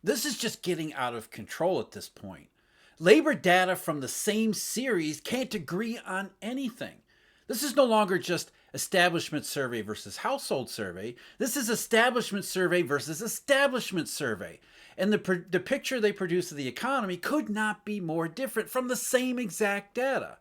This is just getting out of control at this point. Labor data from the same series can't agree on anything. This is no longer just establishment survey versus household survey. This is establishment survey versus establishment survey. And the picture they produce of the economy could not be more different from the same exact data.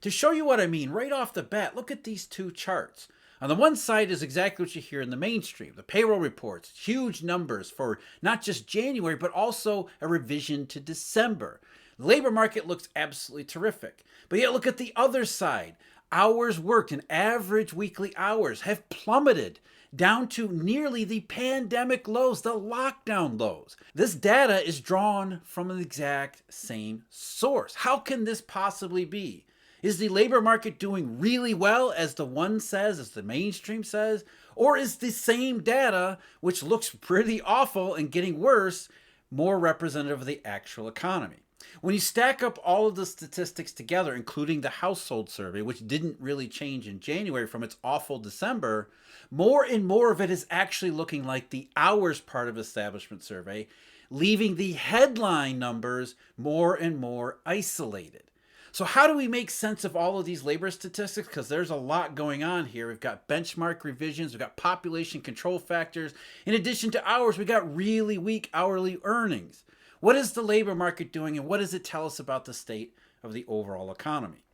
To show you what I mean, right off the bat, look at these two charts. On the one side is exactly what you hear in the mainstream, the payroll reports, huge numbers for not just January, but also a revision to December. The labor market looks absolutely terrific. But yet look at the other side. Hours worked and average weekly hours have plummeted down to nearly the pandemic lows, the lockdown lows. This data is drawn from an exact same source. How can this possibly be? Is the labor market doing really well, as the one says, as the mainstream says? Or is the same data, which looks pretty awful and getting worse, more representative of the actual economy? When you stack up all of the statistics together, including the household survey, which didn't really change in January from its awful December, more and more of it is actually looking like the hours part of establishment survey, leaving the headline numbers more and more isolated. So how do we make sense of all of these labor statistics? Because there's a lot going on here. We've got benchmark revisions, we've got population control factors. In addition to hours, we got really weak hourly earnings. What is the labor market doing, and what does it tell us about the state of the overall economy?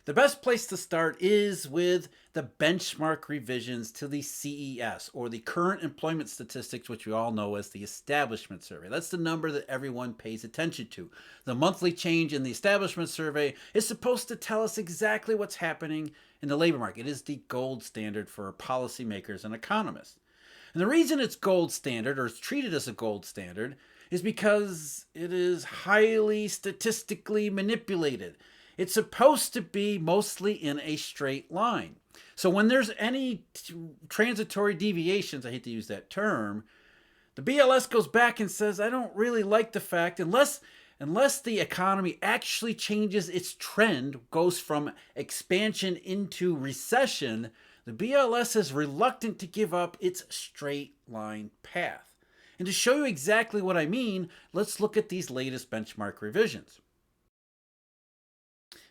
The best place to start is with the benchmark revisions to the CES, or the current employment statistics, which we all know as the establishment survey. That's the number that everyone pays attention to. The monthly change in the establishment survey is supposed to tell us exactly what's happening in the labor market. It is the gold standard for policymakers and economists. And the reason it's gold standard, or it's treated as a gold standard, is because it is highly statistically manipulated. It's supposed to be mostly in a straight line. So when there's any transitory deviations, I hate to use that term, the BLS goes back and says, I don't really like the fact, unless the economy actually changes its trend, goes from expansion into recession, the BLS is reluctant to give up its straight line path. And to show you exactly what I mean, let's look at these latest benchmark revisions.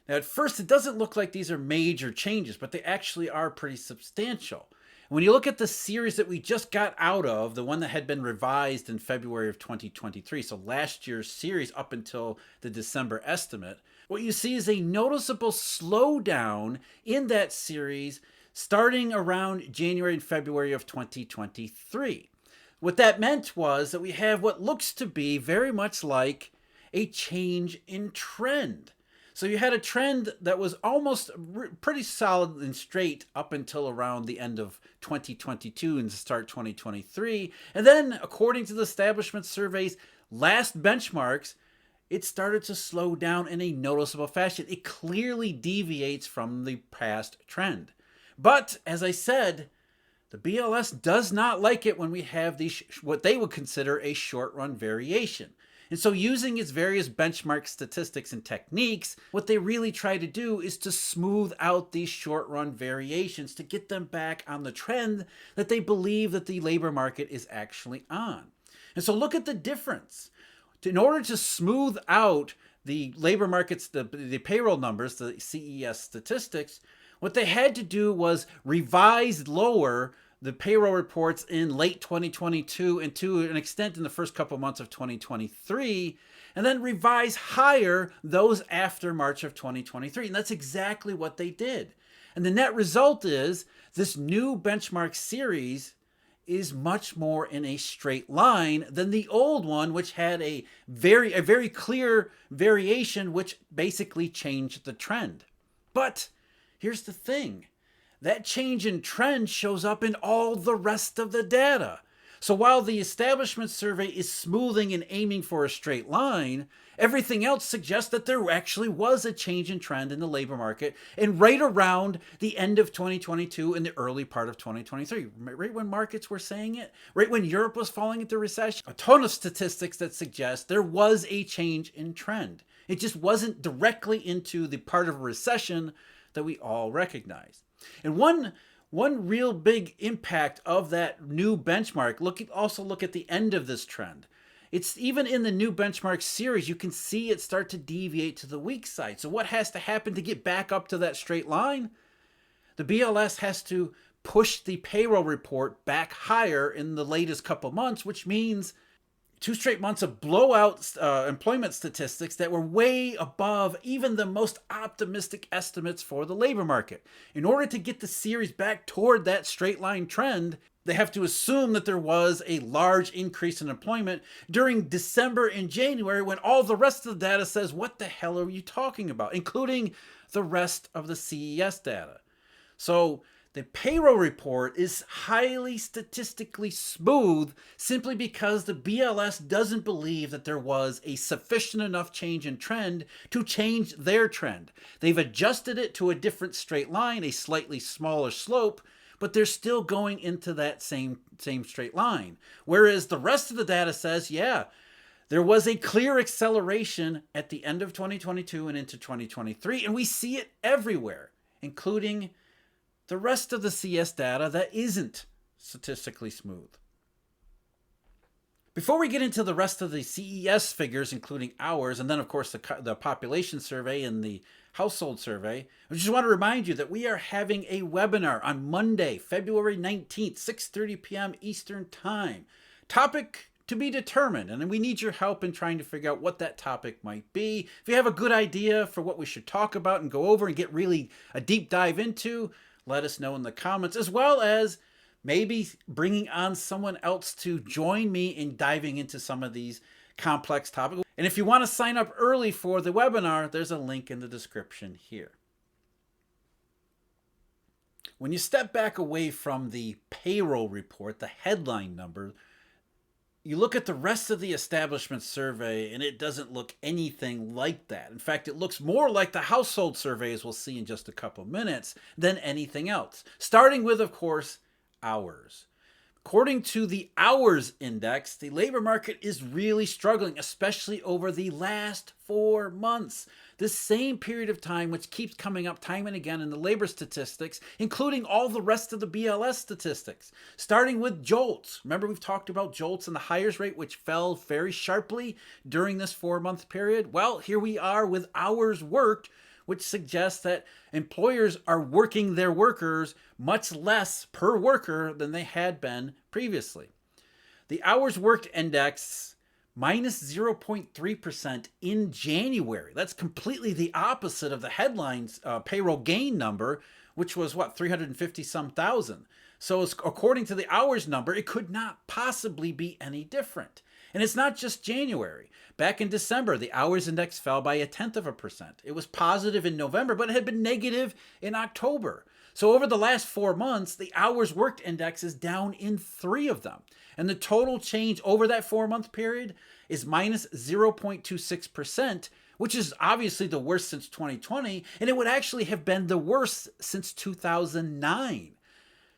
Now, at first, it doesn't look like these are major changes, but they actually are pretty substantial. When you look at the series that we just got out of, the one that had been revised in February of 2023, so last year's series up until the December estimate, what you see is a noticeable slowdown in that series starting around January and February of 2023. What that meant was that we have what looks to be very much like a change in trend. So you had a trend that was almost pretty solid and straight up until around the end of 2022 and start 2023. And then, according to the establishment survey's last benchmarks, it started to slow down in a noticeable fashion. It clearly deviates from the past trend. But, as I said, the BLS does not like it when we have these, what they would consider a short-run variation. And so using its various benchmark statistics and techniques, what they really try to do is to smooth out these short-run variations to get them back on the trend that they believe that the labor market is actually on. And so look at the difference. In order to smooth out the labor markets, the payroll numbers, the CES statistics, what they had to do was revise lower the payroll reports in late 2022 and to an extent in the first couple months of 2023, and then revise higher those after March of 2023. And that's exactly what they did. And the net result is this new benchmark series is much more in a straight line than the old one, which had a very clear variation, which basically changed the trend. But here's the thing. That change in trend shows up in all the rest of the data. So while the establishment survey is smoothing and aiming for a straight line, everything else suggests that there actually was a change in trend in the labor market and right around the end of 2022 and the early part of 2023, right when markets were saying it, right when Europe was falling into recession. A ton of statistics that suggest there was a change in trend. It just wasn't directly into the part of a recession that we all recognize. And one real big impact of that new benchmark, look at the end of this trend. It's even in the new benchmark series, you can see it start to deviate to the weak side. So what has to happen to get back up to that straight line? The BLS has to push the payroll report back higher in the latest couple months, which means 2 straight months of blowout employment statistics that were way above even the most optimistic estimates for the labor market. In order to get the series back toward that straight line trend, they have to assume that there was a large increase in employment during December and January when all the rest of the data says, what the hell are you talking about? Including the rest of the CES data. So the payroll report is highly statistically smooth simply because the BLS doesn't believe that there was a sufficient enough change in trend to change their trend. They've adjusted it to a different straight line, a slightly smaller slope, but they're still going into that same straight line. Whereas the rest of the data says, yeah, there was a clear acceleration at the end of 2022 and into 2023, and we see it everywhere, including the rest of the CS data that isn't statistically smooth. Before we get into the rest of the CES figures, including hours, and then of course the population survey and the household survey, I just want to remind you that we are having a webinar on Monday, February 19th, 6:30 p.m. Eastern Time. Topic to be determined, and we need your help in trying to figure out what that topic might be. If you have a good idea for what we should talk about and go over and get really a deep dive into, let us know in the comments, as well as maybe bringing on someone else to join me in diving into some of these complex topics. And if you want to sign up early for the webinar, there's a link in the description here. When you step back away from the payroll report, the headline number, you look at the rest of the establishment survey and it doesn't look anything like that. In fact, it looks more like the household survey, as we'll see in just a couple minutes, than anything else. Starting with, of course, hours. According to the hours index, the labor market is really struggling, especially over the last 4 months. This same period of time, which keeps coming up time and again in the labor statistics, including all the rest of the BLS statistics. Starting with JOLTS. Remember, we've talked about JOLTS and the hires rate, which fell very sharply during this 4-month period. Well, here we are with hours worked, which suggests that employers are working their workers much less per worker than they had been previously. The hours worked index minus 0.3% in January. That's completely the opposite of the headlines payroll gain number, which was 350 some thousand. So according to the hours number, it could not possibly be any different. And it's not just January. Back in December, the hours index fell by 0.1%. It was positive in November, but it had been negative in October. So over the last 4 months, the hours worked index is down in 3 of them. And the total change over that 4-month period is minus 0.26%, which is obviously the worst since 2020. And it would actually have been the worst since 2009.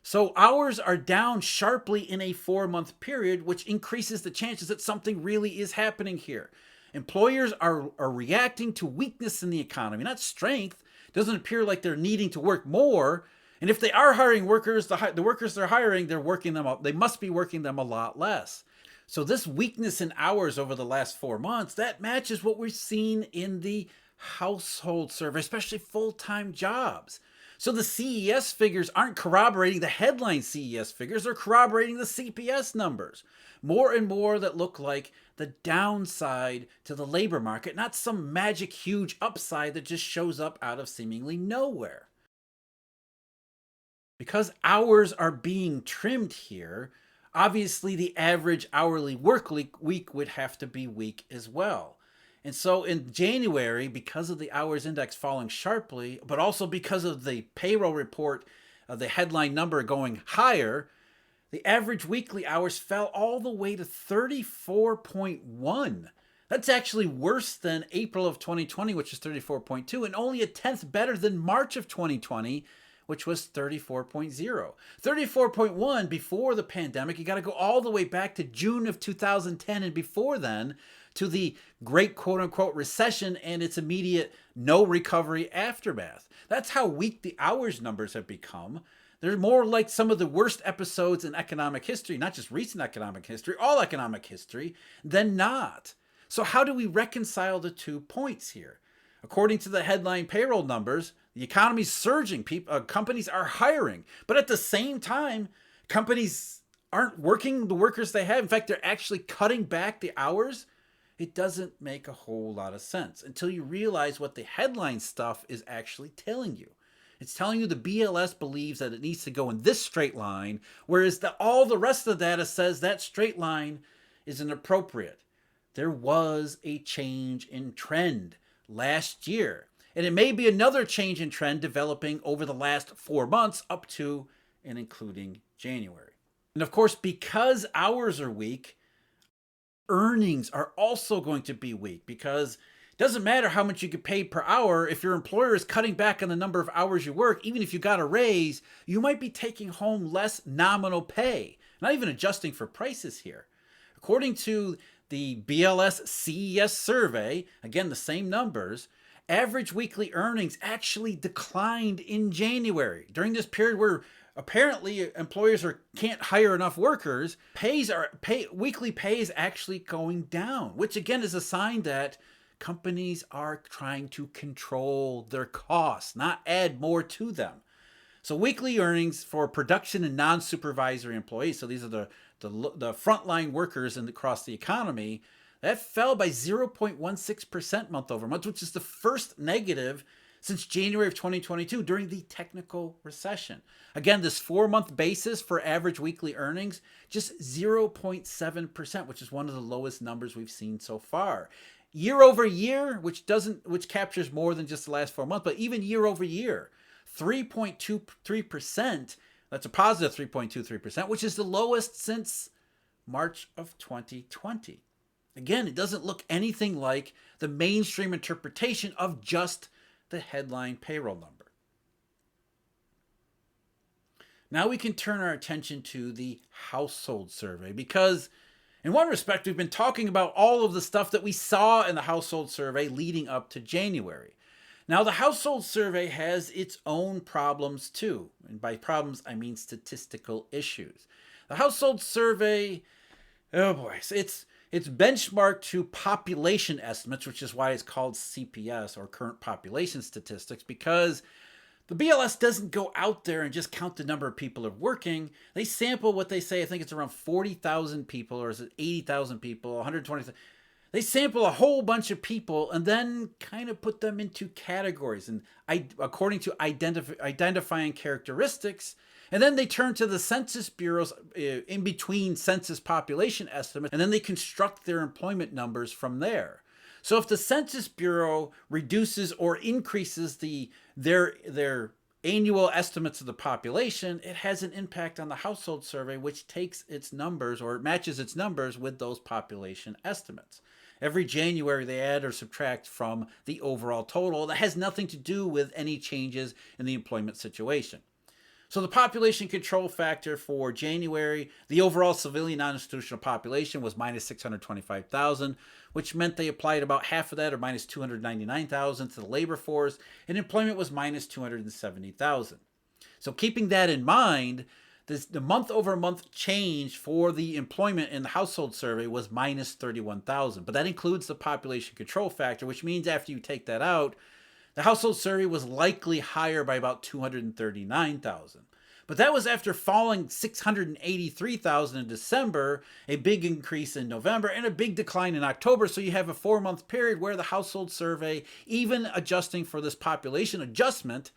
So hours are down sharply in a 4-month period, which increases the chances that something really is happening here. Employers are reacting to weakness in the economy, not strength. It doesn't appear like they're needing to work more. And if they are hiring workers, the workers they're hiring, they're working them up. They must be working them a lot less. So this weakness in hours over the last 4 months, that matches what we've seen in the household survey, especially full-time jobs. So the CES figures aren't corroborating the headline CES figures, they're corroborating the CPS numbers. More and more that look like the downside to the labor market, not some magic huge upside that just shows up out of seemingly nowhere. Because hours are being trimmed here, obviously the average hourly work week would have to be weak as well. And so in January, because of the hours index falling sharply, but also because of the payroll report, the headline number going higher, the average weekly hours fell all the way to 34.1. That's actually worse than April of 2020, which is 34.2, and only 1/10 better than March of 2020, which was 34.0. 34.1 before the pandemic. You got to go all the way back to June of 2010 and before then, to the great quote-unquote recession and its immediate no recovery aftermath. That's how weak the hours numbers have become. They're more like some of the worst episodes in economic history, not just recent economic history, all economic history, than not. So, how do we reconcile the 2 points here? According to the headline payroll numbers, the economy's surging. Companies are hiring. But at the same time, companies aren't working the workers they have. In fact, they're actually cutting back the hours. It doesn't make a whole lot of sense until you realize what the headline stuff is actually telling you. It's telling you the BLS believes that it needs to go in this straight line, whereas all the rest of the data says that straight line is inappropriate. There was a change in trend last year, and it may be another change in trend developing over the last 4 months up to and including January. And of course, because hours are weak, earnings are also going to be weak, because it doesn't matter how much you get paid per hour. If your employer is cutting back on the number of hours you work, even if you got a raise, you might be taking home less nominal pay, not even adjusting for prices here. According to the BLS CES survey, again, the same numbers, average weekly earnings actually declined in January. During this period where apparently employers can't hire enough workers, weekly pay is actually going down, which again is a sign that companies are trying to control their costs, not add more to them. So weekly earnings for production and non-supervisory employees, so these are the frontline workers across the economy, that fell by 0.16% month over month, which is the first negative since January of 2022 during the technical recession. Again, this 4-month basis for average weekly earnings, just 0.7%, which is one of the lowest numbers we've seen so far. Year over year, which captures more than just the last 4 months, but even year over year, 3.23%, that's a positive 3.23%, which is the lowest since March of 2020. Again, it doesn't look anything like the mainstream interpretation of just the headline payroll number. Now we can turn our attention to the household survey, because in one respect, we've been talking about all of the stuff that we saw in the household survey leading up to January. Now, the household survey has its own problems too. And by problems, I mean statistical issues. The household survey, oh boy, it's benchmarked to population estimates, which is why it's called CPS, or current population statistics, because the BLS doesn't go out there and just count the number of people who are working. They sample what they say, I think it's around 40,000 people, or is it 80,000 people, 120,000. They sample a whole bunch of people and then kind of put them into categories and according to identifying characteristics. And then they turn to the Census Bureau's in between census population estimates, and then they construct their employment numbers from there. So if the Census Bureau reduces or increases their annual estimates of the population, it has an impact on the household survey, which takes its numbers or matches its numbers with those population estimates. Every January, they add or subtract from the overall total that has nothing to do with any changes in the employment situation. So the population control factor for January, the overall civilian non-institutional population was minus 625,000, which meant they applied about half of that, or minus 299,000, to the labor force, and employment was minus 270,000. So keeping that in mind, the month-over-month change for the employment in the household survey was minus 31,000. But that includes the population control factor, which means after you take that out, the household survey was likely higher by about 239,000. But that was after falling 683,000 in December, a big increase in November, and a big decline in October. So you have a 4-month period where the household survey, even adjusting for this population adjustment,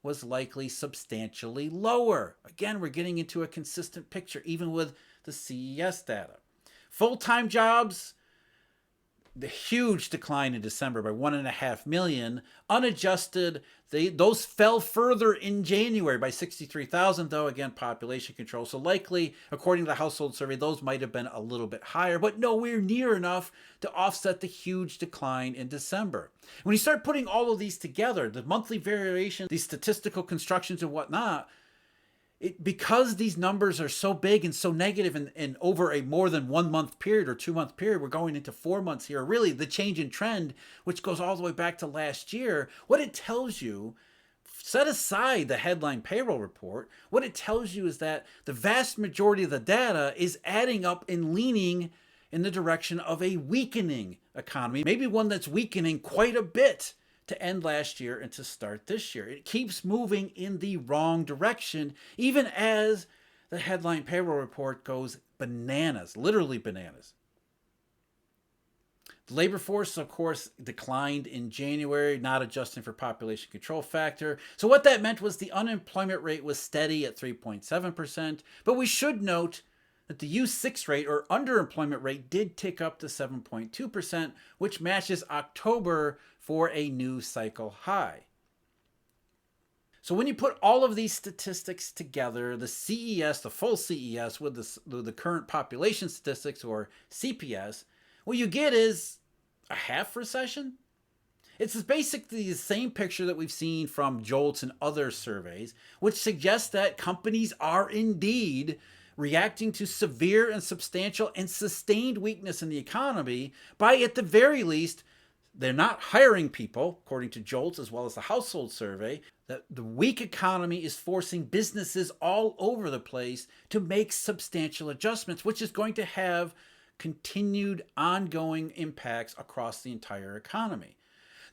was likely substantially lower. Again, we're getting into a consistent picture, even with the CES data. Full-time jobs, the huge decline in December by 1.5 million. Unadjusted, those fell further in January by 63,000, though, again, population control. So likely, according to the household survey, those might have been a little bit higher, but nowhere near enough to offset the huge decline in December. When you start putting all of these together, the monthly variation, these statistical constructions and whatnot, because these numbers are so big and so negative and over a more than 1 month period or 2 month period, we're going into 4 months here. Really, the change in trend, which goes all the way back to last year, what it tells you set aside the headline payroll report, what it tells you is that the vast majority of the data is adding up and leaning in the direction of a weakening economy, maybe one that's weakening quite a bit to end last year and to start this year. It keeps moving in the wrong direction, even as the headline payroll report goes bananas, literally bananas. The labor force, of course, declined in January, not adjusting for population control factor. So what that meant was the unemployment rate was steady at 3.7%. But we should note that the U6 rate, or underemployment rate, did tick up to 7.2%, which matches October for a new cycle high. So when you put all of these statistics together, the CES, the full CES, with the current population statistics, or CPS, what you get is a half recession. It's basically the same picture that we've seen from JOLTS and other surveys, which suggests that companies are indeed reacting to severe and substantial and sustained weakness in the economy by, at the very least, they're not hiring people, according to JOLTS as well as the household survey, that the weak economy is forcing businesses all over the place to make substantial adjustments, which is going to have continued ongoing impacts across the entire economy.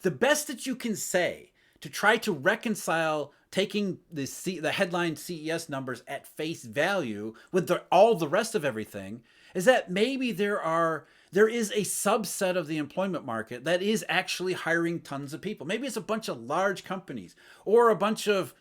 The best that you can say to try to reconcile taking the headline CES numbers at face value with all the rest of everything is that maybe there is a subset of the employment market that is actually hiring tons of people. Maybe it's a bunch of large companies or a bunch of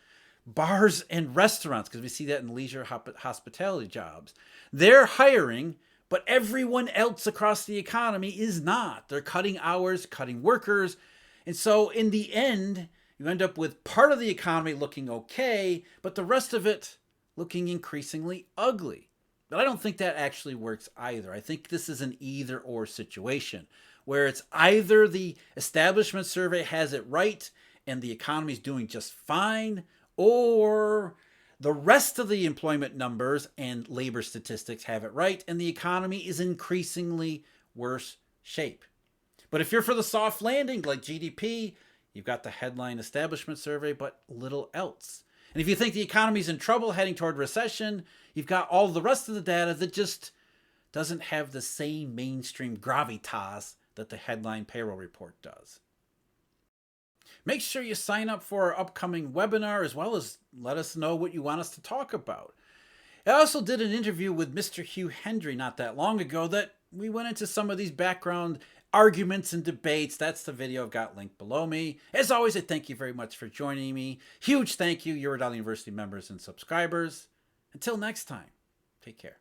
bars and restaurants, because we see that in leisure hospitality jobs. They're hiring, but everyone else across the economy is not. They're cutting hours, cutting workers. And so in the end, you end up with part of the economy looking okay, but the rest of it looking increasingly ugly. But I don't think that actually works either. I think this is an either or situation where it's either the establishment survey has it right and the economy is doing just fine, or the rest of the employment numbers and labor statistics have it right and the economy is increasingly worse shape. But if you're for the soft landing like GDP, you've got the headline establishment survey, but little else. And if you think the economy's in trouble heading toward recession, you've got all the rest of the data that just doesn't have the same mainstream gravitas that the headline payroll report does. Make sure you sign up for our upcoming webinar, as well as let us know what you want us to talk about. I also did an interview with Mr. Hugh Hendry not that long ago that we went into some of these background arguments and debates. That's the video I've got linked below me. As always, I thank you very much for joining me. Huge thank you, Eurodollar University members and subscribers. Until next time, take care.